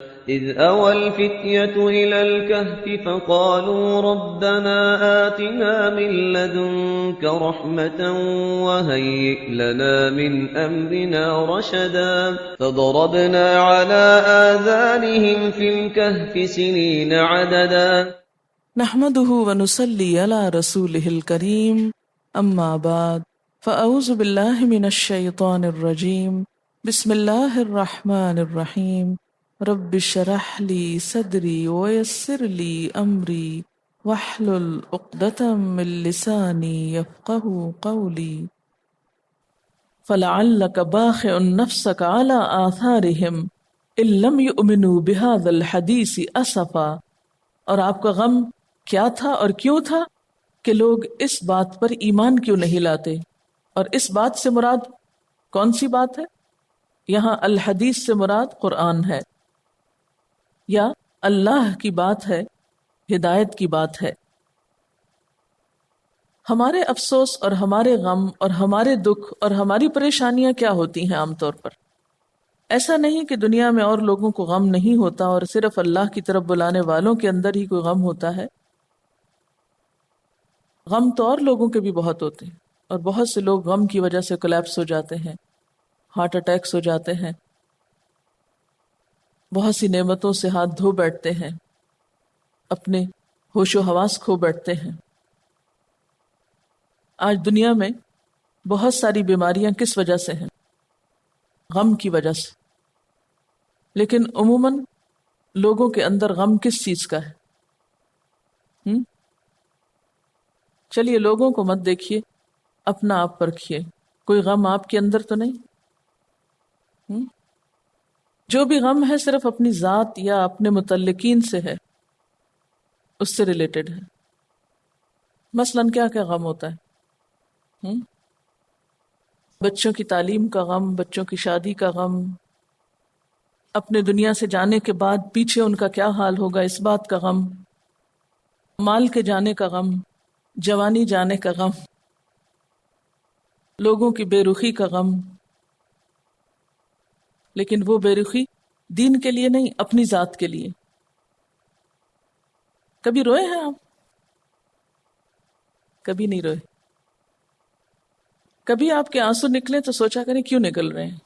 إذ أوى الفتية إلى الكهف فقالوا ربنا آتنا من لدنك رحمة وهيئ لنا من أمرنا رشدا فضربنا على آذانهم في الكهف سنين عددا نحمده ونصلي على رسوله الكريم أما بعد فأعوذ بالله من الشيطان الرجيم بسم الله الرحمن الرحيم رب اشرح لي صدري ويسر لي أمري واحلل عقدة من لساني يفقه قولي فلعلك باخع نفسك على آثارهم إن لم يؤمنوا بهذا الحديث أسفا۔ اور آپ کا غم کیا تھا اور کیوں تھا کہ لوگ اس بات پر ایمان کیوں نہیں لاتے؟ اور اس بات سے مراد کون سی بات ہے؟ یہاں الحدیث سے مراد قرآن ہے یا اللہ کی بات ہے، ہدایت کی بات ہے۔ ہمارے افسوس اور ہمارے غم اور ہمارے دکھ اور ہماری پریشانیاں کیا ہوتی ہیں عام طور پر؟ ایسا نہیں کہ دنیا میں اور لوگوں کو غم نہیں ہوتا اور صرف اللہ کی طرف بلانے والوں کے اندر ہی کوئی غم ہوتا ہے۔ غم تو اور لوگوں کے بھی بہت ہوتے ہیں، اور بہت سے لوگ غم کی وجہ سے کولیپس ہو جاتے ہیں، ہارٹ اٹیکس ہو جاتے ہیں، بہت سی نعمتوں سے ہاتھ دھو بیٹھتے ہیں، اپنے ہوش و حواس کھو بیٹھتے ہیں۔ آج دنیا میں بہت ساری بیماریاں کس وجہ سے ہیں؟ غم کی وجہ سے۔ لیکن عموماً لوگوں کے اندر غم کس چیز کا ہے؟ چلیے لوگوں کو مت دیکھیے، اپنا آپ پرکھیے، کوئی غم آپ کے اندر تو نہیں؟ جو بھی غم ہے صرف اپنی ذات یا اپنے متعلقین سے ہے، اس سے ریلیٹڈ ہے۔ مثلاً کیا کیا غم ہوتا ہے؟ بچوں کی تعلیم کا غم، بچوں کی شادی کا غم، اپنے دنیا سے جانے کے بعد پیچھے ان کا کیا حال ہوگا اس بات کا غم، مال کے جانے کا غم، جوانی جانے کا غم، لوگوں کی بے رخی کا غم۔ لیکن وہ بے رخی دین کے لیے نہیں، اپنی ذات کے لیے۔ کبھی روئے ہیں آپ؟ کبھی نہیں روئے؟ کبھی آپ کے آنسو نکلے تو سوچا کریں کیوں نکل رہے ہیں؟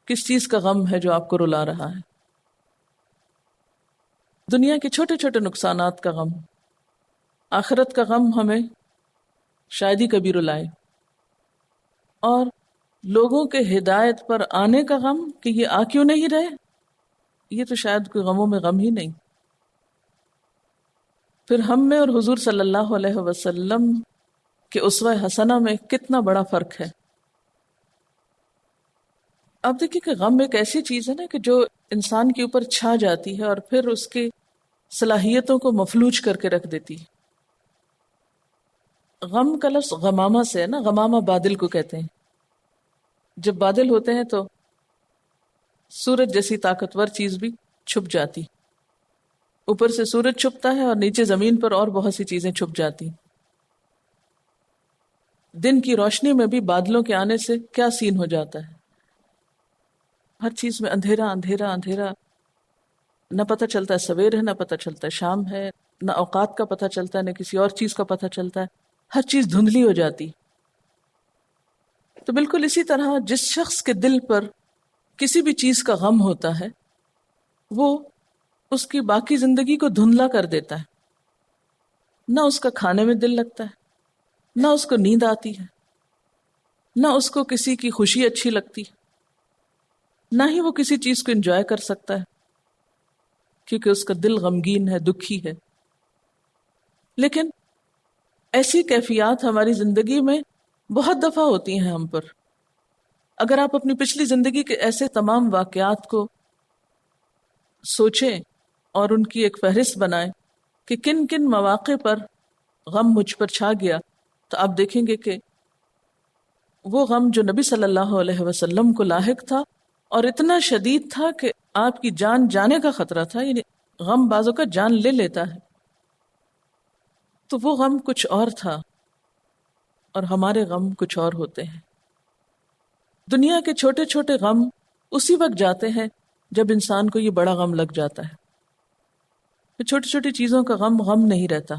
کس چیز کا غم ہے جو آپ کو رلا رہا ہے؟ دنیا کے چھوٹے چھوٹے نقصانات کا غم، آخرت کا غم ہمیں شاید ہی کبھی رلائے، اور لوگوں کے ہدایت پر آنے کا غم کہ یہ آ کیوں نہیں رہے، یہ تو شاید کوئی غموں میں غم ہی نہیں۔ پھر ہم میں اور حضور صلی اللہ علیہ وسلم کہ اسوہ حسنہ میں کتنا بڑا فرق ہے۔ اب دیکھیں کہ غم ایک ایسی چیز ہے نا کہ جو انسان کے اوپر چھا جاتی ہے اور پھر اس کی صلاحیتوں کو مفلوج کر کے رکھ دیتی ہے۔ غم کا لفظ غمامہ سے ہے نا، غمامہ بادل کو کہتے ہیں۔ جب بادل ہوتے ہیں تو سورج جیسی طاقتور چیز بھی چھپ جاتی، اوپر سے سورج چھپتا ہے اور نیچے زمین پر اور بہت سی چیزیں چھپ جاتی۔ دن کی روشنی میں بھی بادلوں کے آنے سے کیا سین ہو جاتا ہے، ہر چیز میں اندھیرا اندھیرا اندھیرا، نہ پتہ چلتا ہے سویر ہے، نہ پتہ چلتا ہے شام ہے، نہ اوقات کا پتہ چلتا ہے، نہ کسی اور چیز کا پتہ چلتا ہے، ہر چیز دھندلی ہو جاتی۔ تو بالکل اسی طرح جس شخص کے دل پر کسی بھی چیز کا غم ہوتا ہے وہ اس کی باقی زندگی کو دھندلا کر دیتا ہے، نہ اس کا کھانے میں دل لگتا ہے، نہ اس کو نیند آتی ہے، نہ اس کو کسی کی خوشی اچھی لگتی، نہ ہی وہ کسی چیز کو انجوائے کر سکتا ہے، کیونکہ اس کا دل غمگین ہے، دکھی ہے۔ لیکن ایسی کیفیات ہماری زندگی میں بہت دفعہ ہوتی ہیں ہم پر۔ اگر آپ اپنی پچھلی زندگی کے ایسے تمام واقعات کو سوچیں اور ان کی ایک فہرست بنائیں کہ کن کن مواقع پر غم مجھ پر چھا گیا، تو آپ دیکھیں گے کہ وہ غم جو نبی صلی اللہ علیہ وسلم کو لاحق تھا اور اتنا شدید تھا کہ آپ کی جان جانے کا خطرہ تھا، یعنی غم بعضوں کا جان لے لیتا ہے، تو وہ غم کچھ اور تھا اور ہمارے غم کچھ اور ہوتے ہیں۔ دنیا کے چھوٹے چھوٹے غم اسی وقت جاتے ہیں جب انسان کو یہ بڑا غم لگ جاتا ہے. پھر چھوٹی چھوٹی چیزوں کا غم نہیں رہتا.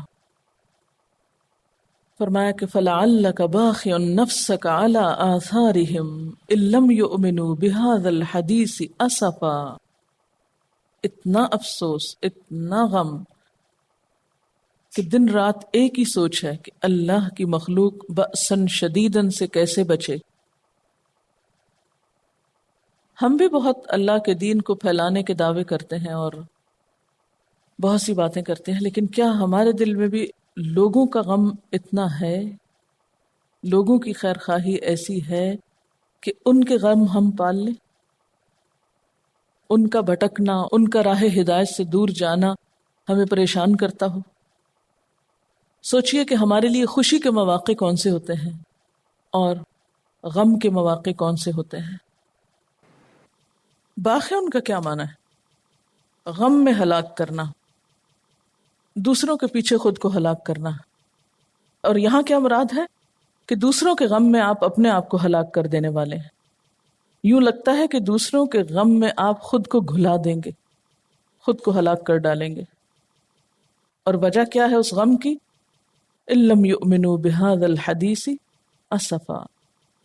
فرمایا کہ فَلَعَلَّكَ بَاخِعٌ نَفْسَكَ عَلَىٰ آثَارِهِمْ إِن لَّمْ يُؤْمِنُوا بِهَٰذَا الْحَدِيثِ أَسَفًا. اتنا افسوس، اتنا غم کہ دن رات ایک ہی سوچ ہے کہ اللہ کی مخلوق بأساً شدیداً سے کیسے بچے. ہم بھی بہت اللہ کے دین کو پھیلانے کے دعوے کرتے ہیں اور بہت سی باتیں کرتے ہیں، لیکن کیا ہمارے دل میں بھی لوگوں کا غم اتنا ہے؟ لوگوں کی خیر خواہی ایسی ہے کہ ان کے غم ہم پال لیں؟ ان کا بھٹکنا، ان کا راہ ہدایت سے دور جانا ہمیں پریشان کرتا ہو؟ سوچئے کہ ہمارے لیے خوشی کے مواقع کون سے ہوتے ہیں اور غم کے مواقع کون سے ہوتے ہیں. باخ ان کا کیا معنی ہے؟ غم میں ہلاک کرنا، دوسروں کے پیچھے خود کو ہلاک کرنا. اور یہاں کیا مراد ہے کہ دوسروں کے غم میں آپ اپنے آپ کو ہلاک کر دینے والے ہیں. یوں لگتا ہے کہ دوسروں کے غم میں آپ خود کو گھلا دیں گے، خود کو ہلاک کر ڈالیں گے. اور وجہ کیا ہے اس غم کی؟ إِن لَّمْ يُؤْمِنُوا بِهَٰذَا الْحَدِيثِ أَسَفًا.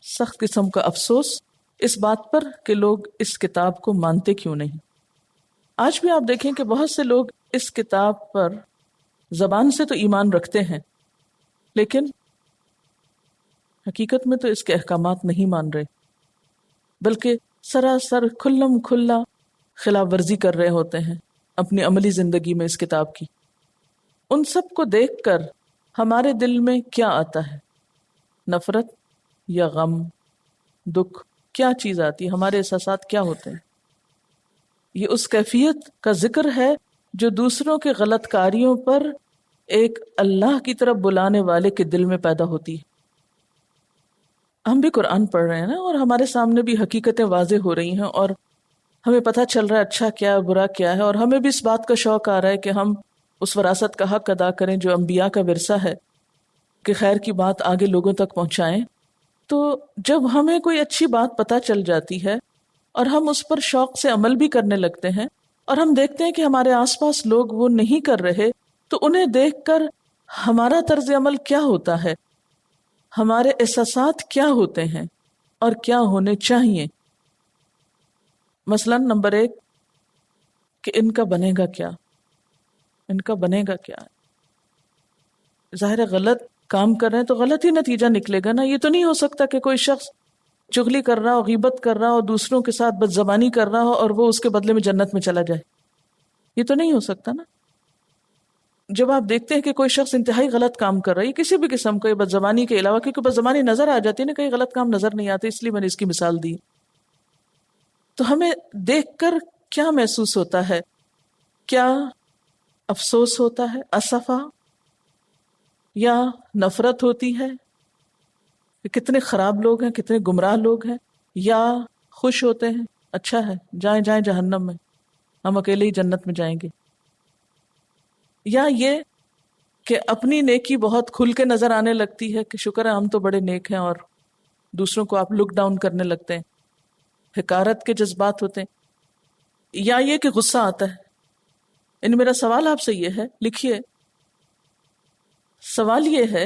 سخت قسم کا افسوس اس بات پر کہ لوگ اس کتاب کو مانتے کیوں نہیں. آج بھی آپ دیکھیں کہ بہت سے لوگ اس کتاب پر زبان سے تو ایمان رکھتے ہیں، لیکن حقیقت میں تو اس کے احکامات نہیں مان رہے، بلکہ سراسر کھلم کھلا خلاف ورزی کر رہے ہوتے ہیں اپنی عملی زندگی میں اس کتاب کی. ان سب کو دیکھ کر ہمارے دل میں کیا آتا ہے؟ نفرت یا غم، دکھ، کیا چیز آتی ہے؟ ہمارے احساسات کیا ہوتے ہیں؟ یہ اس کیفیت کا ذکر ہے جو دوسروں کے غلط کاریوں پر ایک اللہ کی طرف بلانے والے کے دل میں پیدا ہوتی ہے. ہم بھی قرآن پڑھ رہے ہیں نا، اور ہمارے سامنے بھی حقیقتیں واضح ہو رہی ہیں اور ہمیں پتہ چل رہا ہے اچھا کیا ہے، برا کیا ہے، اور ہمیں بھی اس بات کا شوق آ رہا ہے کہ ہم اس وراثت کا حق ادا کریں جو انبیاء کا ورثہ ہے، کہ خیر کی بات آگے لوگوں تک پہنچائیں. تو جب ہمیں کوئی اچھی بات پتہ چل جاتی ہے اور ہم اس پر شوق سے عمل بھی کرنے لگتے ہیں، اور ہم دیکھتے ہیں کہ ہمارے آس پاس لوگ وہ نہیں کر رہے، تو انہیں دیکھ کر ہمارا طرز عمل کیا ہوتا ہے، ہمارے احساسات کیا ہوتے ہیں اور کیا ہونے چاہیے. مثلا نمبر 1 کہ ان کا بنے گا کیا، ان کا بنے گا کیا. ظاہر ہے غلط کام کر رہے ہیں تو غلط ہی نتیجہ نکلے گا نا. یہ تو نہیں ہو سکتا کہ کوئی شخص چغلی کر رہا ہو، غیبت کر رہا ہو، دوسروں کے ساتھ بدزبانی کر رہا ہو اور وہ اس کے بدلے میں جنت میں چلا جائے. یہ تو نہیں ہو سکتا نا. جب آپ دیکھتے ہیں کہ کوئی شخص انتہائی غلط کام کر رہا ہے کسی بھی قسم کا، بدزبانی کے علاوہ، کیونکہ بدزبانی نظر آ جاتی ہے نا، کہیں غلط کام نظر نہیں آتے، اس لیے میں نے اس کی مثال دی. تو ہمیں دیکھ کر کیا محسوس ہوتا ہے؟ کیا افسوس ہوتا ہے، اسفا، یا نفرت ہوتی ہے کہ کتنے خراب لوگ ہیں، کتنے گمراہ لوگ ہیں، یا خوش ہوتے ہیں اچھا ہے جائیں جائیں جہنم میں، ہم اکیلے ہی جنت میں جائیں گے. یا یہ کہ اپنی نیکی بہت کھل کے نظر آنے لگتی ہے کہ شکر ہے ہم تو بڑے نیک ہیں، اور دوسروں کو آپ لک ڈاؤن کرنے لگتے ہیں، حقارت کے جذبات ہوتے ہیں. یا یہ کہ غصہ آتا ہے. میرا سوال آپ سے یہ ہے، لکھیے، سوال یہ ہے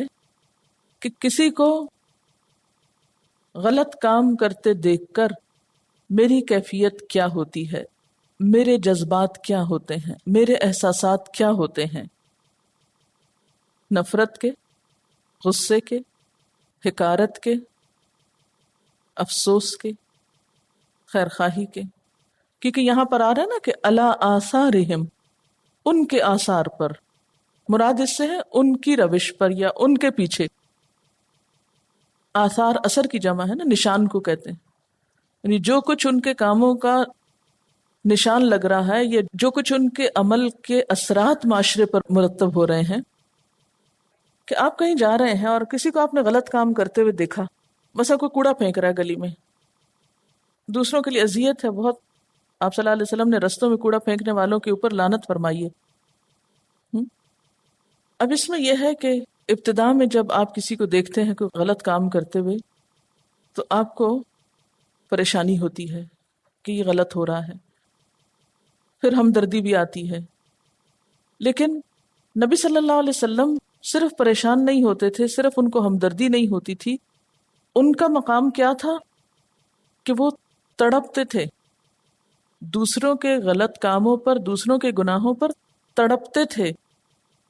کہ کسی کو غلط کام کرتے دیکھ کر میری کیفیت کیا ہوتی ہے، میرے جذبات کیا ہوتے ہیں، میرے احساسات کیا ہوتے ہیں؟ نفرت کے، غصے کے، حقارت کے، افسوس کے، خیرخواہی کے. کیونکہ یہاں پر آ رہا ہے نا کہ علی آثارہم، ان کے آثار پر. مراد اس سے ہے ان کی روش پر یا ان کے پیچھے. آثار اثر کی جمع ہے نا، نشان کو کہتے ہیں. یعنی جو کچھ ان کے کاموں کا نشان لگ رہا ہے، یا جو کچھ ان کے عمل کے اثرات معاشرے پر مرتب ہو رہے ہیں. کہ آپ کہیں جا رہے ہیں اور کسی کو آپ نے غلط کام کرتے ہوئے دیکھا، مثلا کوئی کوڑا پھینک رہا ہے گلی میں، دوسروں کے لیے اذیت ہے بہت. آپ صلی اللہ علیہ وسلم نے رستوں میں کوڑا پھینکنے والوں کے اوپر لعنت فرمائی ہے. اب اس میں یہ ہے کہ ابتدا میں جب آپ کسی کو دیکھتے ہیں کوئی غلط کام کرتے ہوئے، تو آپ کو پریشانی ہوتی ہے کہ یہ غلط ہو رہا ہے. پھر ہمدردی بھی آتی ہے. لیکن نبی صلی اللہ علیہ وسلم صرف پریشان نہیں ہوتے تھے، صرف ان کو ہمدردی نہیں ہوتی تھی، ان کا مقام کیا تھا کہ وہ تڑپتے تھے، دوسروں کے غلط کاموں پر، دوسروں کے گناہوں پر تڑپتے تھے.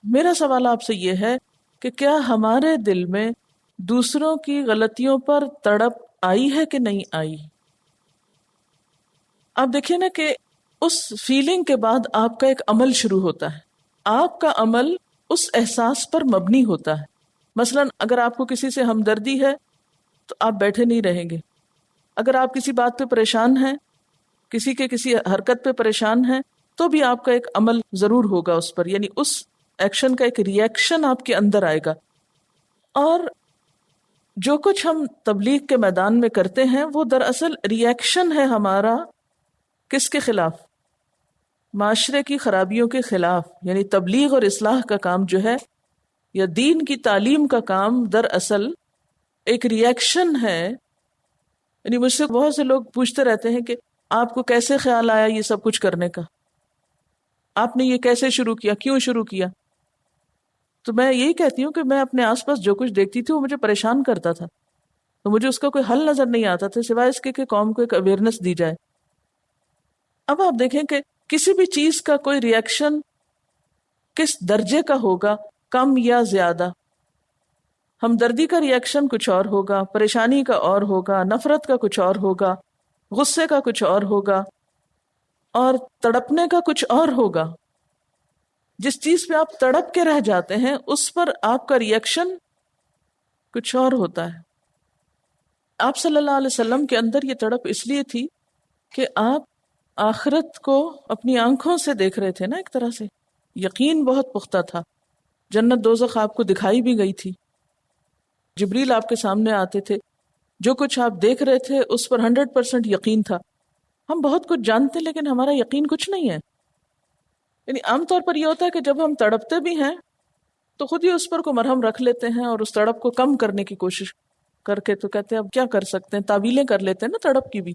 میرا سوال آپ سے یہ ہے کہ کیا ہمارے دل میں دوسروں کی غلطیوں پر تڑپ آئی ہے کہ نہیں آئی؟ آپ دیکھیں نا کہ اس فیلنگ کے بعد آپ کا ایک عمل شروع ہوتا ہے. آپ کا عمل اس احساس پر مبنی ہوتا ہے. مثلا اگر آپ کو کسی سے ہمدردی ہے تو آپ بیٹھے نہیں رہیں گے. اگر آپ کسی بات پہ پریشان ہیں، کسی حرکت پہ پریشان ہیں، تو بھی آپ کا ایک عمل ضرور ہوگا اس پر، یعنی اس ایکشن کا ایک ری ایکشن آپ کے اندر آئے گا. اور جو کچھ ہم تبلیغ کے میدان میں کرتے ہیں وہ دراصل ری ایکشن ہے ہمارا. کس کے خلاف؟ معاشرے کی خرابیوں کے خلاف. یعنی تبلیغ اور اصلاح کا کام جو ہے، یا دین کی تعلیم کا کام، دراصل ایک ری ایکشن ہے. یعنی مجھ سے بہت سے لوگ پوچھتے رہتے ہیں کہ آپ کو کیسے خیال آیا یہ سب کچھ کرنے کا، آپ نے یہ کیسے شروع کیا، کیوں شروع کیا؟ تو میں یہی کہتی ہوں کہ میں اپنے آس پاس جو کچھ دیکھتی تھی وہ مجھے پریشان کرتا تھا، تو مجھے اس کا کوئی حل نظر نہیں آتا تھا سوائے اس کے کہ قوم کو ایک اویئرنیس دی جائے. اب آپ دیکھیں کہ کسی بھی چیز کا کوئی ری ایکشن کس درجے کا ہوگا، کم یا زیادہ. ہمدردی کا ری ایکشن کچھ اور ہوگا، پریشانی کا اور ہوگا، نفرت کا کچھ اور ہوگا، غصے کا کچھ اور ہوگا، اور تڑپنے کا کچھ اور ہوگا. جس چیز پہ آپ تڑپ کے رہ جاتے ہیں اس پر آپ کا ری ایکشن کچھ اور ہوتا ہے. آپ صلی اللہ علیہ وسلم کے اندر یہ تڑپ اس لیے تھی کہ آپ آخرت کو اپنی آنکھوں سے دیکھ رہے تھے نا. ایک طرح سے یقین بہت پختہ تھا. جنت دوزخ آپ کو دکھائی بھی گئی تھی، جبریل آپ کے سامنے آتے تھے، جو کچھ آپ دیکھ رہے تھے اس پر 100% یقین تھا. ہم بہت کچھ جانتے لیکن ہمارا یقین کچھ نہیں ہے. یعنی عام طور پر یہ ہوتا ہے کہ جب ہم تڑپتے بھی ہیں تو خود ہی اس پر کو مرہم رکھ لیتے ہیں اور اس تڑپ کو کم کرنے کی کوشش کر کے تو کہتے ہیں اب کیا کر سکتے ہیں، تعویلیں کر لیتے ہیں نا تڑپ کی بھی.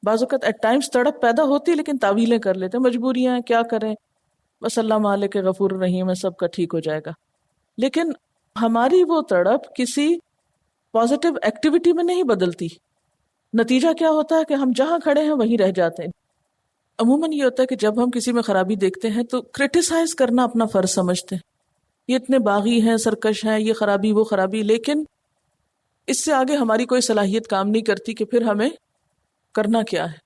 بعض اوقات ایٹ ٹائمز تڑپ پیدا ہوتی ہے لیکن تعویلیں کر لیتے ہیں، مجبوریاں ہیں، کیا کریں، بس اللہ مالک غفور رحیم ہے، سب کا ٹھیک ہو جائے گا. لیکن ہماری وہ تڑپ کسی پازیٹیو ایکٹیویٹی میں نہیں بدلتی. نتیجہ کیا ہوتا ہے کہ ہم جہاں کھڑے ہیں وہیں رہ جاتے ہیں. عموماً یہ ہوتا ہے کہ جب ہم کسی میں خرابی دیکھتے ہیں تو کرٹیسائز کرنا اپنا فرض سمجھتے ہیں، یہ اتنے باغی ہیں، سرکش ہیں، یہ خرابی وہ خرابی. لیکن اس سے آگے ہماری کوئی صلاحیت کام نہیں کرتی کہ پھر ہمیں کرنا کیا ہے.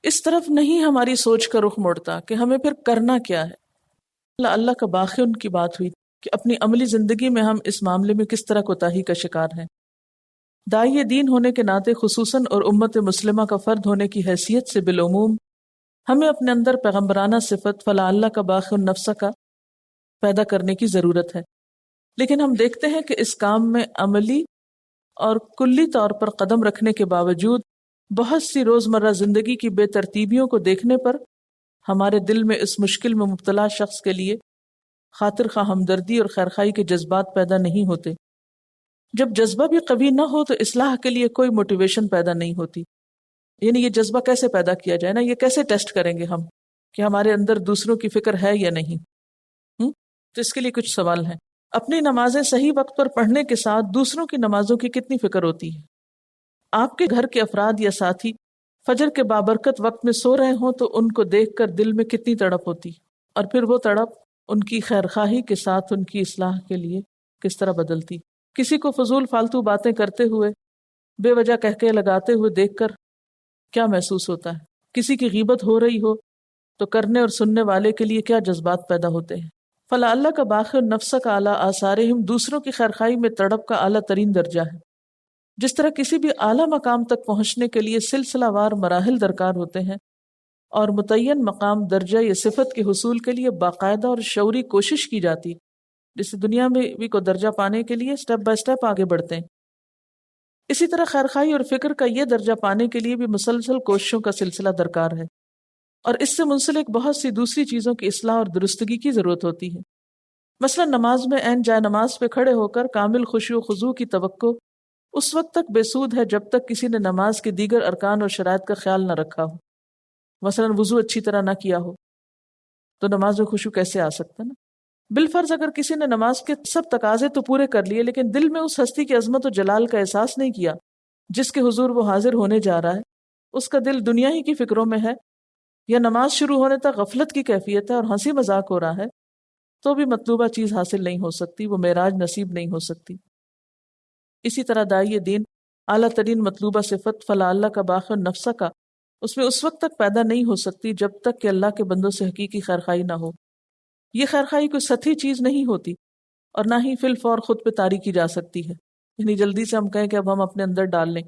اس طرف نہیں ہماری سوچ کا رخ موڑتا کہ ہمیں پھر کرنا کیا ہے. اللہ کا باخن کی بات ہوئی کہ اپنی عملی زندگی میں ہم اس معاملے میں کس طرح کوتاہی کا شکار ہیں. داعی دین ہونے کے ناطے خصوصاً اور امت مسلمہ کا فرد ہونے کی حیثیت سے بالعموم ہمیں اپنے اندر پیغمبرانہ صفت فلا اللہ کا باخن نفس کا پیدا کرنے کی ضرورت ہے. لیکن ہم دیکھتے ہیں کہ اس کام میں عملی اور کلی طور پر قدم رکھنے کے باوجود بہت سی روزمرہ زندگی کی بے ترتیبیوں کو دیکھنے پر ہمارے دل میں اس مشکل میں مبتلا شخص کے لیے خاطر خواہ ہمدردی اور خیرخواہی کے جذبات پیدا نہیں ہوتے. جب جذبہ بھی قوی نہ ہو تو اصلاح کے لیے کوئی موٹیویشن پیدا نہیں ہوتی. یعنی یہ جذبہ کیسے پیدا کیا جائے نا، یہ کیسے ٹیسٹ کریں گے ہم کہ ہمارے اندر دوسروں کی فکر ہے یا نہیں. تو اس کے لیے کچھ سوال ہیں. اپنی نمازیں صحیح وقت پر پڑھنے کے ساتھ دوسروں کی نمازوں کی کتنی فکر ہوتی ہے؟ آپ کے گھر کے افراد یا ساتھی فجر کے بابرکت وقت میں سو رہے ہوں تو ان کو دیکھ کر دل میں کتنی تڑپ ہوتی، اور پھر وہ تڑپ ان کی خیرخواہی کے ساتھ ان کی اصلاح کے لیے کس طرح بدلتی. کسی کو فضول فالتو باتیں کرتے ہوئے، بے وجہ کہکے لگاتے ہوئے دیکھ کر کیا محسوس ہوتا ہے؟ کسی کی غیبت ہو رہی ہو تو کرنے اور سننے والے کے لیے کیا جذبات پیدا ہوتے ہیں؟ فلا اللہ کا باخر نفس کا اعلیٰ آثارہم دوسروں کی خیرخواہی میں تڑپ کا اعلیٰ ترین درجہ ہے. جس طرح کسی بھی اعلیٰ مقام تک پہنچنے کے لیے سلسلہ وار مراحل درکار ہوتے ہیں اور متعین مقام درجہ یا صفت کے حصول کے لیے باقاعدہ اور شعوری کوشش کی جاتی، جس دنیا میں بھی کو درجہ پانے کے لیے سٹیپ بائی سٹیپ آگے بڑھتے ہیں. اسی طرح خیرخواہی اور فکر کا یہ درجہ پانے کے لیے بھی مسلسل کوششوں کا سلسلہ درکار ہے، اور اس سے منسلک بہت سی دوسری چیزوں کی اصلاح اور درستگی کی ضرورت ہوتی ہے. مثلا نماز میں عین جائے نماز پہ کھڑے ہو کر کامل خشوع و خضوع کی توقع اس وقت تک بے سود ہے جب تک کسی نے نماز کے دیگر ارکان اور شرائط کا خیال نہ رکھا ہو. مثلا وضو اچھی طرح نہ کیا ہو، تو نماز میں خشوع کیسے آ سکتا نا؟ بالفرض اگر کسی نے نماز کے سب تقاضے تو پورے کر لیے لیکن دل میں اس ہستی کی عظمت و جلال کا احساس نہیں کیا جس کے حضور وہ حاضر ہونے جا رہا ہے، اس کا دل دنیا ہی کی فکروں میں ہے، یا نماز شروع ہونے تک غفلت کی کیفیت ہے اور ہنسی مذاق ہو رہا ہے، تو بھی مطلوبہ چیز حاصل نہیں ہو سکتی، وہ معراج نصیب نہیں ہو سکتی۔ اسی طرح داعی دین اعلیٰ ترین مطلوبہ صفت فلا اللہ کا باقی نفسہ کا اس میں اس وقت تک پیدا نہیں ہو سکتی جب تک کہ اللہ کے بندوں سے حقیقی خیرخواہی نہ ہو۔ یہ خیرخواہی کوئی سطحی چیز نہیں ہوتی اور نہ ہی فی الفور خود پہ طاری کی جا سکتی ہے، یعنی جلدی سے ہم کہیں کہ اب ہم اپنے اندر ڈال لیں،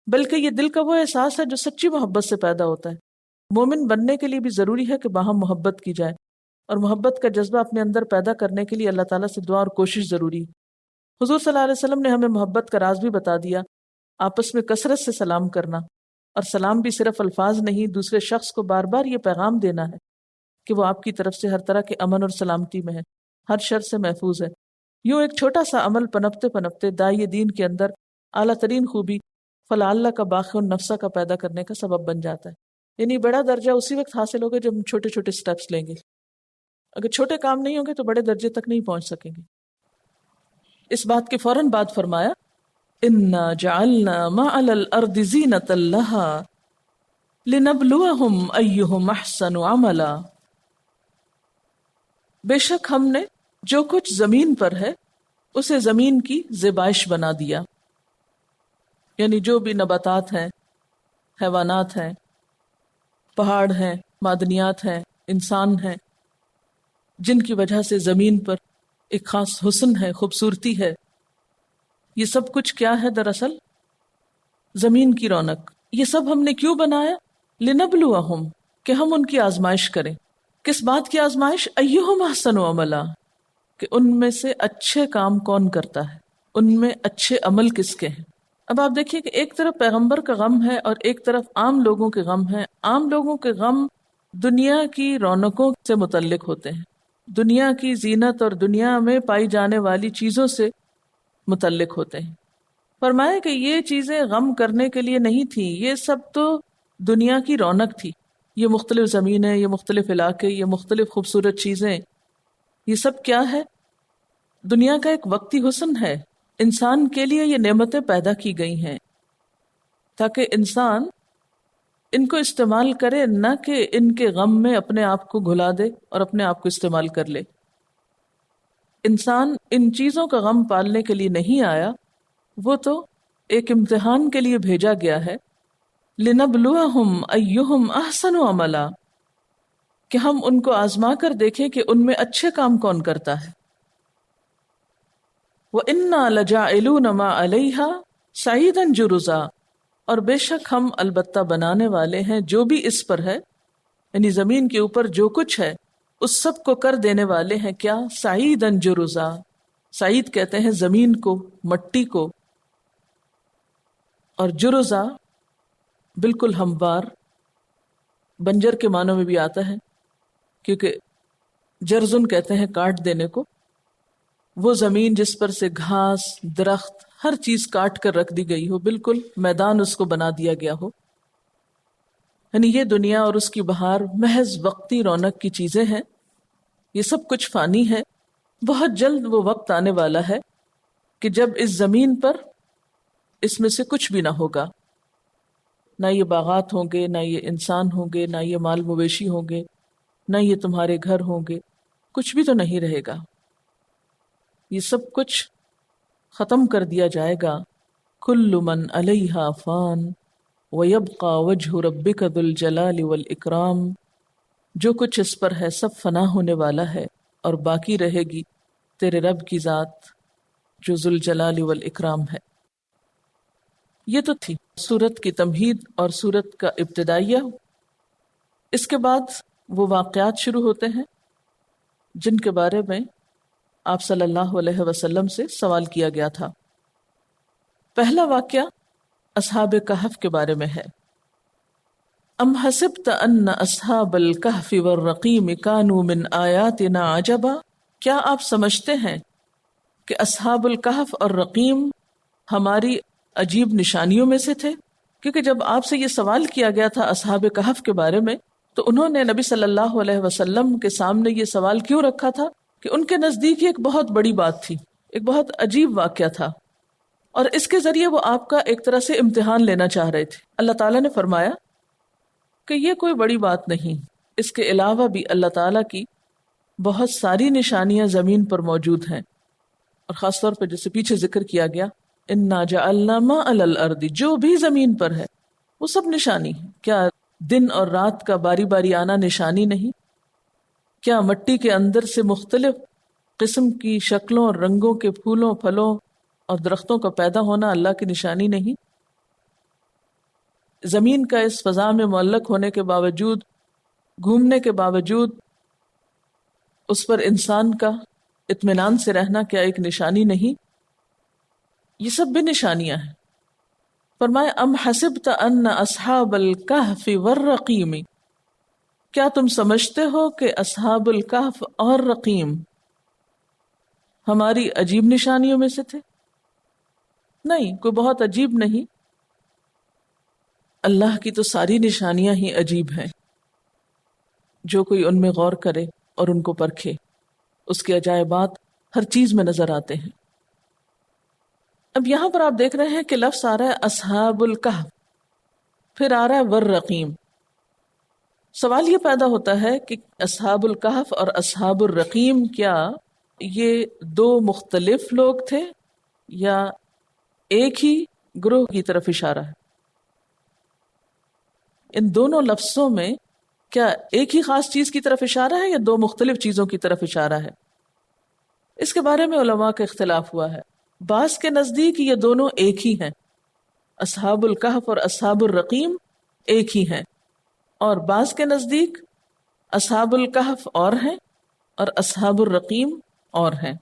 بلکہ یہ دل کا وہ احساس ہے جو سچی محبت سے پیدا ہوتا ہے۔ مومن بننے کے لیے بھی ضروری ہے کہ باہم محبت کی جائے، اور محبت کا جذبہ اپنے اندر پیدا کرنے کے لیے اللہ تعالیٰ سے دعا اور کوشش ضروری ہے۔ حضور صلی اللہ علیہ وسلم نے ہمیں محبت کا راز بھی بتا دیا، آپس میں کثرت سے سلام کرنا، اور سلام بھی صرف الفاظ نہیں، دوسرے شخص کو بار بار یہ پیغام دینا ہے کہ وہ آپ کی طرف سے ہر طرح کے امن اور سلامتی میں ہے، ہر شر سے محفوظ ہے۔ یوں ایک چھوٹا سا عمل پنپتے پنپتے داعی دین کے اندر اعلیٰ ترین خوبی فلا اللہ کا باقی نفسہ کا پیدا کرنے کا سبب بن جاتا ہے۔ یعنی بڑا درجہ اسی وقت حاصل ہوگا جب ہم چھوٹے چھوٹے سٹیپس لیں گے، اگر چھوٹے کام نہیں ہوں گے تو بڑے درجے تک نہیں پہنچ سکیں گے۔ اس بات کے فوراً بعد فرمایا انا جعلنا ما علی الارض زینۃ لہا لنبلوہم ایہم احسن عملا، بے شک ہم نے جو کچھ زمین پر ہے اسے زمین کی زیبائش بنا دیا، یعنی جو بھی نباتات ہیں، حیوانات ہیں، پہاڑ ہیں، معدنیات ہیں، انسان ہیں، جن کی وجہ سے زمین پر ایک خاص حسن ہے، خوبصورتی ہے، یہ سب کچھ کیا ہے؟ دراصل زمین کی رونق۔ یہ سب ہم نے کیوں بنایا؟ لنبلوہم، کہ ہم ان کی آزمائش کریں۔ کس بات کی آزمائش؟ ایہم احسن عملا، کہ ان میں سے اچھے کام کون کرتا ہے، ان میں اچھے عمل کس کے ہیں۔ اب آپ دیکھیے کہ ایک طرف پیغمبر کا غم ہے اور ایک طرف عام لوگوں کے غم ہے۔ عام لوگوں کے غم دنیا کی رونقوں سے متعلق ہوتے ہیں، دنیا کی زینت اور دنیا میں پائی جانے والی چیزوں سے متعلق ہوتے ہیں۔ فرمایا کہ یہ چیزیں غم کرنے کے لیے نہیں تھیں، یہ سب تو دنیا کی رونق تھی۔ یہ مختلف زمینیں، یہ مختلف علاقے، یہ مختلف خوبصورت چیزیں، یہ سب کیا ہے؟ دنیا کا ایک وقتی حسن ہے۔ انسان کے لیے یہ نعمتیں پیدا کی گئی ہیں تاکہ انسان ان کو استعمال کرے، نہ کہ ان کے غم میں اپنے آپ کو گھلا دے اور اپنے آپ کو استعمال کر لے۔ انسان ان چیزوں کا غم پالنے کے لیے نہیں آیا، وہ تو ایک امتحان کے لیے بھیجا گیا ہے۔ لنبلوہم ایہم احسن عملا، کہ ہم ان کو آزما کر دیکھیں کہ ان میں اچھے کام کون کرتا ہے۔ وَإِنَّا لَجَاعِلُونَ مَا عَلَيْهَا صَعِيدًا جُرُزًا، اور بے شک ہم البتہ بنانے والے ہیں جو بھی اس پر ہے، یعنی زمین کے اوپر جو کچھ ہے اس سب کو کر دینے والے ہیں کیا؟ صَعِيدًا جُرُزًا۔ سعید کہتے ہیں زمین کو، مٹی کو، اور جرزا بالکل ہموار، بنجر کے معنوں میں بھی آتا ہے، کیونکہ جرزن کہتے ہیں کاٹ دینے کو۔ وہ زمین جس پر سے گھاس، درخت، ہر چیز کاٹ کر رکھ دی گئی ہو، بالکل میدان اس کو بنا دیا گیا ہو۔ یعنی یہ دنیا اور اس کی بہار محض وقتی رونق کی چیزیں ہیں، یہ سب کچھ فانی ہے۔ بہت جلد وہ وقت آنے والا ہے کہ جب اس زمین پر اس میں سے کچھ بھی نہ ہوگا، نہ یہ باغات ہوں گے، نہ یہ انسان ہوں گے، نہ یہ مال مویشی ہوں گے، نہ یہ تمہارے گھر ہوں گے، کچھ بھی تو نہیں رہے گا، یہ سب کچھ ختم کر دیا جائے گا۔ کل من علیہا فان ویبقى وجہ ربک ذو الجلال والاکرام، جو کچھ اس پر ہے سب فنا ہونے والا ہے اور باقی رہے گی تیرے رب کی ذات جو ذو الجلال والاکرام ہے۔ یہ تو تھی سورت کی تمہید اور سورت کا ابتدائیہ۔ اس کے بعد وہ واقعات شروع ہوتے ہیں جن کے بارے میں آپ صلی اللہ علیہ وسلم سے سوال کیا گیا تھا۔ پہلا واقعہ اصحاب کہف کے بارے میں ہے۔ ام حسبت ان اصحاب الکہف والرقیم کانوا من آیاتنا عجبا، کیا آپ سمجھتے ہیں کہ اصحاب الکہف اور رقیم ہماری عجیب نشانیوں میں سے تھے؟ کیونکہ جب آپ سے یہ سوال کیا گیا تھا اصحاب کہف کے بارے میں تو انہوں نے نبی صلی اللہ علیہ وسلم کے سامنے یہ سوال کیوں رکھا تھا کہ ان کے نزدیک یہ ایک بہت بڑی بات تھی، ایک بہت عجیب واقعہ تھا، اور اس کے ذریعے وہ آپ کا ایک طرح سے امتحان لینا چاہ رہے تھے۔ اللہ تعالیٰ نے فرمایا کہ یہ کوئی بڑی بات نہیں، اس کے علاوہ بھی اللہ تعالیٰ کی بہت ساری نشانیاں زمین پر موجود ہیں، اور خاص طور پہ جیسے پیچھے ذکر کیا گیا اِنَّا جَعَلْنَا مَا عَلَى الْأَرْضِ، جو بھی زمین پر ہے وہ سب نشانی ہے۔ کیا دن اور رات کا باری باری آنا نشانی نہیں؟ کیا مٹی کے اندر سے مختلف قسم کی شکلوں اور رنگوں کے پھولوں، پھلوں اور درختوں کا پیدا ہونا اللہ کی نشانی نہیں؟ زمین کا اس فضا میں معلق ہونے کے باوجود، گھومنے کے باوجود اس پر انسان کا اطمینان سے رہنا کیا ایک نشانی نہیں؟ یہ سب بھی نشانیاں ہیں۔ فرمایا ام حسبت ان اصحاب الکہف والرقیم، کیا تم سمجھتے ہو کہ اصحاب الکہف اور رقیم ہماری عجیب نشانیوں میں سے تھے؟ نہیں، کوئی بہت عجیب نہیں، اللہ کی تو ساری نشانیاں ہی عجیب ہیں۔ جو کوئی ان میں غور کرے اور ان کو پرکھے، اس کے عجائبات ہر چیز میں نظر آتے ہیں۔ اب یہاں پر آپ دیکھ رہے ہیں کہ لفظ آ رہا ہے اصحاب الکہف، پھر آ رہا ہے والرقیم۔ سوال یہ پیدا ہوتا ہے کہ اصحاب الکہف اور اصحاب الرقیم کیا یہ دو مختلف لوگ تھے یا ایک ہی گروہ کی طرف اشارہ ہے؟ ان دونوں لفظوں میں کیا ایک ہی خاص چیز کی طرف اشارہ ہے یا دو مختلف چیزوں کی طرف اشارہ ہے؟ اس کے بارے میں علماء کا اختلاف ہوا ہے۔ بعض کے نزدیک یہ دونوں ایک ہی ہیں، اصحاب الکہف اور اصحاب الرقیم ایک ہی ہیں، اور بعض کے نزدیک اصحاب الکہف اور ہیں اور اصحاب الرقیم اور ہیں۔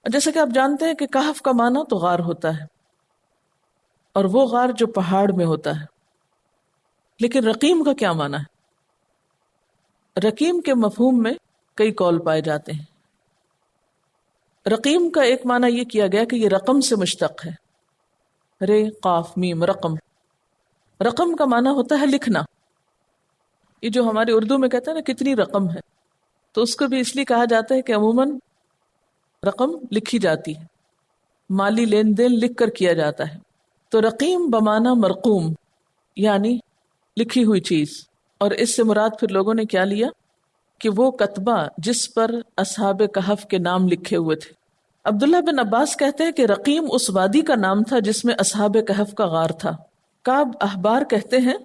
جیسے کہ آپ جانتے ہیں کہ کہف کا معنی تو غار ہوتا ہے، اور وہ غار جو پہاڑ میں ہوتا ہے، لیکن رقیم کا کیا معنی ہے؟ رقیم کے مفہوم میں کئی قول پائے جاتے ہیں۔ رقیم کا ایک معنی یہ کیا گیا کہ یہ رقم سے مشتق ہے، رے قاف میم رقم۔ رقم کا معنی ہوتا ہے لکھنا۔ یہ جو ہمارے اردو میں کہتے ہیں نا کتنی رقم ہے، تو اس کو بھی اس لیے کہا جاتا ہے کہ عموماً رقم لکھی جاتی ہے، مالی لین دین لکھ کر کیا جاتا ہے۔ تو رقیم بمعنی مرقوم، یعنی لکھی ہوئی چیز، اور اس سے مراد پھر لوگوں نے کیا لیا کہ وہ کتبہ جس پر اصحاب کہف کے نام لکھے ہوئے تھے۔ عبداللہ بن عباس کہتے ہیں کہ رقیم اس وادی کا نام تھا جس میں اصحاب کہف کا غار تھا۔ کعب احبار کہتے ہیں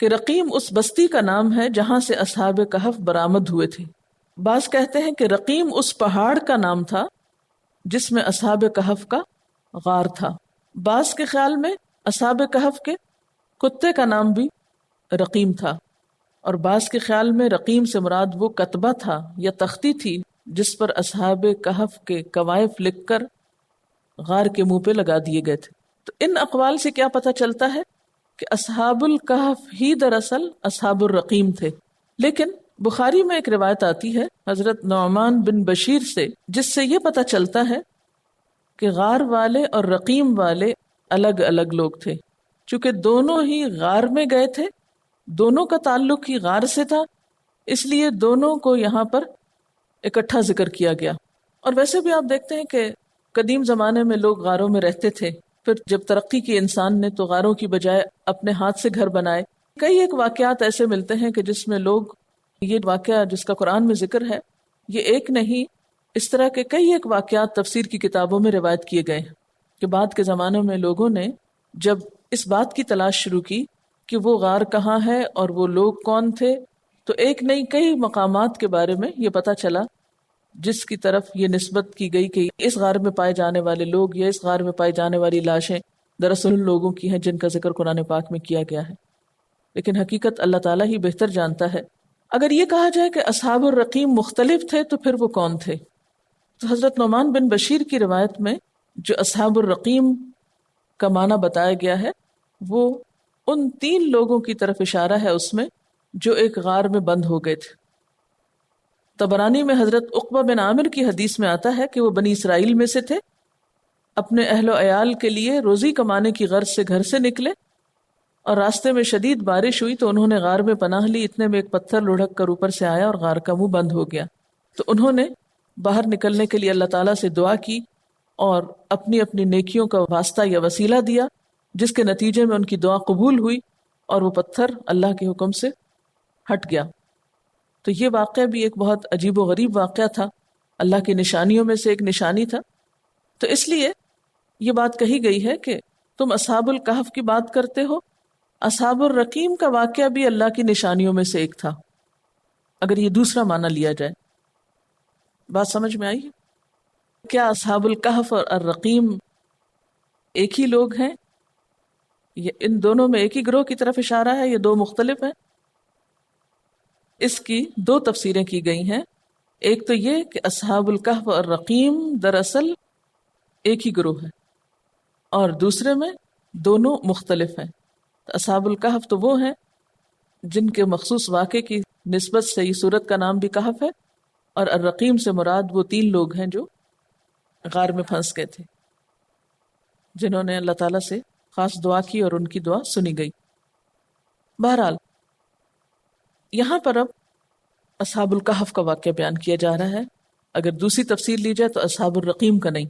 کہ رقیم اس بستی کا نام ہے جہاں سے اصحاب کہف برآمد ہوئے تھے۔ بعض کہتے ہیں کہ رقیم اس پہاڑ کا نام تھا جس میں اصحاب کہف کا غار تھا۔ بعض کے خیال میں اصحاب کہف کے کتے کا نام بھی رقیم تھا، اور بعض کے خیال میں رقیم سے مراد وہ کتبہ تھا یا تختی تھی جس پر اصحاب کہف کے کوائف لکھ کر غار کے منہ پہ لگا دیے گئے تھے۔ تو ان اقوال سے کیا پتہ چلتا ہے کہ اصحاب الکہف ہی دراصل اصحاب الرقیم تھے۔ لیکن بخاری میں ایک روایت آتی ہے حضرت نعمان بن بشیر سے، جس سے یہ پتہ چلتا ہے کہ غار والے اور رقیم والے الگ الگ لوگ تھے، چونکہ دونوں ہی غار میں گئے تھے، دونوں کا تعلق ہی غار سے تھا، اس لیے دونوں کو یہاں پر اکٹھا ذکر کیا گیا۔ اور ویسے بھی آپ دیکھتے ہیں کہ قدیم زمانے میں لوگ غاروں میں رہتے تھے، پھر جب ترقی کی انسان نے تو غاروں کی بجائے اپنے ہاتھ سے گھر بنائے۔ کئی ایک واقعات ایسے ملتے ہیں کہ جس میں لوگ، یہ واقعہ جس کا قرآن میں ذکر ہے یہ ایک نہیں، اس طرح کے کئی ایک واقعات تفسیر کی کتابوں میں روایت کیے گئے ہیں کہ بعد کے زمانوں میں لوگوں نے جب اس بات کی تلاش شروع کی کہ وہ غار کہاں ہے اور وہ لوگ کون تھے، تو ایک نہیں کئی مقامات کے بارے میں یہ پتہ چلا جس کی طرف یہ نسبت کی گئی کہ اس غار میں پائے جانے والے لوگ یا اس غار میں پائی جانے والی لاشیں دراصل ان لوگوں کی ہیں جن کا ذکر قرآن پاک میں کیا گیا ہے۔ لیکن حقیقت اللہ تعالیٰ ہی بہتر جانتا ہے۔ اگر یہ کہا جائے کہ اصحاب الرقیم مختلف تھے تو پھر وہ کون تھے؟ تو حضرت نعمان بن بشیر کی روایت میں جو اصحاب الرقیم کا معنی بتایا گیا ہے وہ ان 3 لوگوں کی طرف اشارہ ہے اس میں جو ایک غار میں بند ہو گئے تھے۔ طبرانی میں حضرت عقبہ بن عامر کی حدیث میں آتا ہے کہ وہ بنی اسرائیل میں سے تھے، اپنے اہل و عیال کے لیے روزی کمانے کی غرض سے گھر سے نکلے اور راستے میں شدید بارش ہوئی تو انہوں نے غار میں پناہ لی، اتنے میں ایک پتھر لڑھک کر اوپر سے آیا اور غار کا منہ بند ہو گیا۔ تو انہوں نے باہر نکلنے کے لیے اللہ تعالیٰ سے دعا کی اور اپنی اپنی نیکیوں کا واسطہ یا وسیلہ دیا، جس کے نتیجے میں ان کی دعا قبول ہوئی اور وہ پتھر اللہ کے حکم سے ہٹ گیا۔ تو یہ واقعہ بھی ایک بہت عجیب و غریب واقعہ تھا، اللہ کی نشانیوں میں سے ایک نشانی تھا۔ تو اس لیے یہ بات کہی گئی ہے کہ تم اصحاب الکہف کی بات کرتے ہو، اصحاب الرقیم کا واقعہ بھی اللہ کی نشانیوں میں سے ایک تھا، اگر یہ دوسرا معنی لیا جائے۔ بات سمجھ میں آئی؟ کیا اصحاب الکہف اور الرقیم ایک ہی لوگ ہیں؟ ان دونوں میں ایک ہی گروہ کی طرف اشارہ ہے یا دو مختلف ہیں؟ اس کی دو تفسیریں کی گئی ہیں۔ ایک تو یہ کہ اصحاب الکہف اور الرقیم دراصل ایک ہی گروہ ہے، اور دوسرے میں دونوں مختلف ہیں۔ اصحاب الکہف تو وہ ہیں جن کے مخصوص واقعے کی نسبت سے یہ سورت کا نام بھی کہف ہے، اور الرقیم سے مراد وہ 3 لوگ ہیں جو غار میں پھنس گئے تھے، جنہوں نے اللہ تعالیٰ سے خاص دعا کی اور ان کی دعا سنی گئی۔ بہرحال یہاں پر اب اصحاب الکہف کا واقعہ بیان کیا جا رہا ہے، اگر دوسری تفسیر لی جائے تو اصحاب الرقیم کا نہیں۔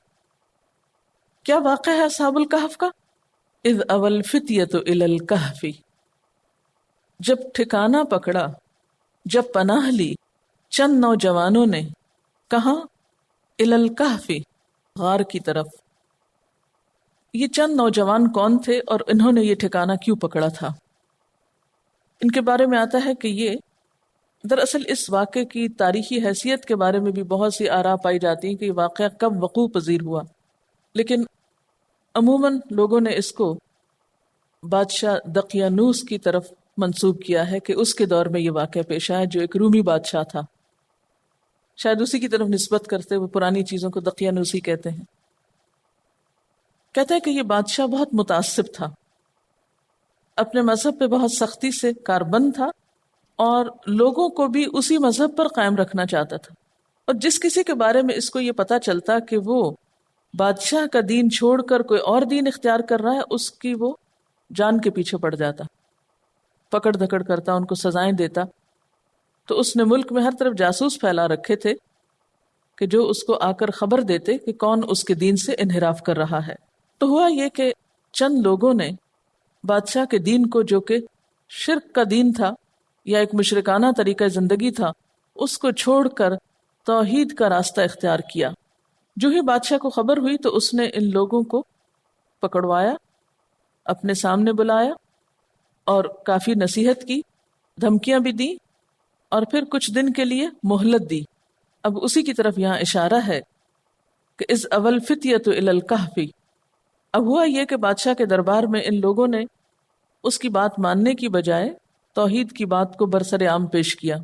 کیا واقعہ ہے اصحاب الکہف کا؟ اذ اوى الفتية الى الكهف، جب ٹھکانہ پکڑا، جب پناہ لی چند نوجوانوں نے، کہاں؟ الى الكهف، غار کی طرف۔ یہ چند نوجوان کون تھے اور انہوں نے یہ ٹھکانہ کیوں پکڑا تھا؟ ان کے بارے میں آتا ہے کہ یہ دراصل اس واقعے کی تاریخی حیثیت کے بارے میں بھی بہت سی آراء پائی جاتی ہیں کہ یہ واقعہ کب وقوع پذیر ہوا، لیکن عموماً لوگوں نے اس کو بادشاہ دقیانوس کی طرف منسوب کیا ہے کہ اس کے دور میں یہ واقعہ پیش آیا، جو ایک رومی بادشاہ تھا، شاید اسی کی طرف نسبت کرتے ہوئے پرانی چیزوں کو دقیانوسی کہتے ہیں۔ کہتے ہیں کہ یہ بادشاہ بہت متعصب تھا، اپنے مذہب پہ بہت سختی سے کاربند تھا، اور لوگوں کو بھی اسی مذہب پر قائم رکھنا چاہتا تھا، اور جس کسی کے بارے میں اس کو یہ پتا چلتا کہ وہ بادشاہ کا دین چھوڑ کر کوئی اور دین اختیار کر رہا ہے، اس کی وہ جان کے پیچھے پڑ جاتا، پکڑ دھکڑ کرتا، ان کو سزائیں دیتا۔ تو اس نے ملک میں ہر طرف جاسوس پھیلا رکھے تھے کہ جو اس کو آ کر خبر دیتے کہ کون اس کے دین سے انحراف کر رہا ہے۔ تو ہوا یہ کہ چند لوگوں نے بادشاہ کے دین کو، جو کہ شرک کا دین تھا یا ایک مشرکانہ طریقہ زندگی تھا، اس کو چھوڑ کر توحید کا راستہ اختیار کیا۔ جو ہی بادشاہ کو خبر ہوئی تو اس نے ان لوگوں کو پکڑوایا، اپنے سامنے بلایا اور کافی نصیحت کی، دھمکیاں بھی دیں، اور پھر کچھ دن کے لیے مہلت دی۔ اب اسی کی طرف یہاں اشارہ ہے کہ اذ اوى الفتية الى الكهف۔ اب ہوا یہ کہ بادشاہ کے دربار میں ان لوگوں نے اس کی بات ماننے کی بجائے توحید کی بات کو برسر عام پیش کیا۔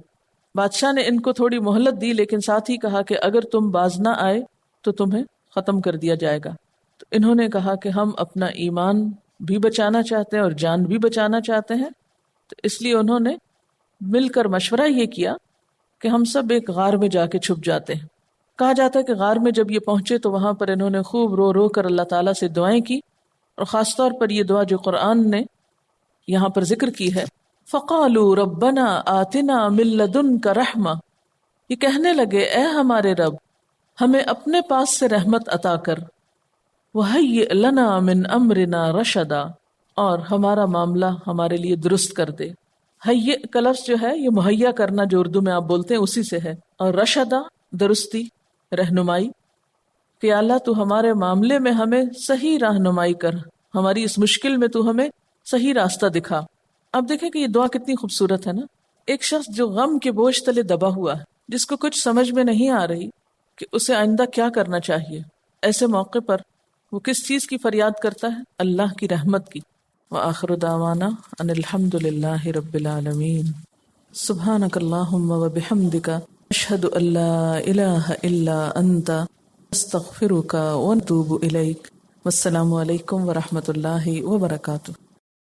بادشاہ نے ان کو تھوڑی مہلت دی، لیکن ساتھ ہی کہا کہ اگر تم باز نہ آئے تو تمہیں ختم کر دیا جائے گا۔ تو انہوں نے کہا کہ ہم اپنا ایمان بھی بچانا چاہتے ہیں اور جان بھی بچانا چاہتے ہیں، تو اس لیے انہوں نے مل کر مشورہ یہ کیا کہ ہم سب ایک غار میں جا کے چھپ جاتے ہیں۔ کہا جاتا ہے کہ غار میں جب یہ پہنچے تو وہاں پر انہوں نے خوب رو رو کر اللہ تعالیٰ سے دعائیں کی، اور خاص طور پر یہ دعا جو قرآن نے یہاں پر ذکر کی ہے، فَقَالُوا رَبَّنَا آتِنَا مِن لَّدُنْكَ رَحْمَةً، یہ کہنے لگے اے ہمارے رب ہمیں اپنے پاس سے رحمت عطا کر، وَهَيِّئْ لَنَا مِنْ أَمْرِنَا رَشَدًا، اور ہمارا معاملہ ہمارے لیے درست کر دے۔ ہیئ کا لفظ جو ہے یہ مہیا کرنا جو اردو میں آپ بولتے ہیں اسی سے ہے، اور رشدہ درستی، رہنمائی، کہ اللہ تو ہمارے معاملے میں ہمیں صحیح رہنمائی کر، ہماری اس مشکل میں تو ہمیں صحیح راستہ دکھا۔ اب دیکھیں کہ یہ دعا کتنی خوبصورت ہے نا۔ ایک شخص جو غم کے بوجھ تلے دبا ہوا ہے، جس کو کچھ سمجھ میں نہیں آ رہی کہ اسے آئندہ کیا کرنا چاہیے، ایسے موقع پر وہ کس چیز کی فریاد کرتا ہے؟ اللہ کی رحمت کی۔ وآخر دعوانا ان الحمد للہ رب العالمین۔ سبحانک اللہم وبحمدک، اشہد ان لا الہ الا انت، استغفرک ونتوب الیک۔ والسلام علیکم ورحمۃ اللہ وبرکاتہ۔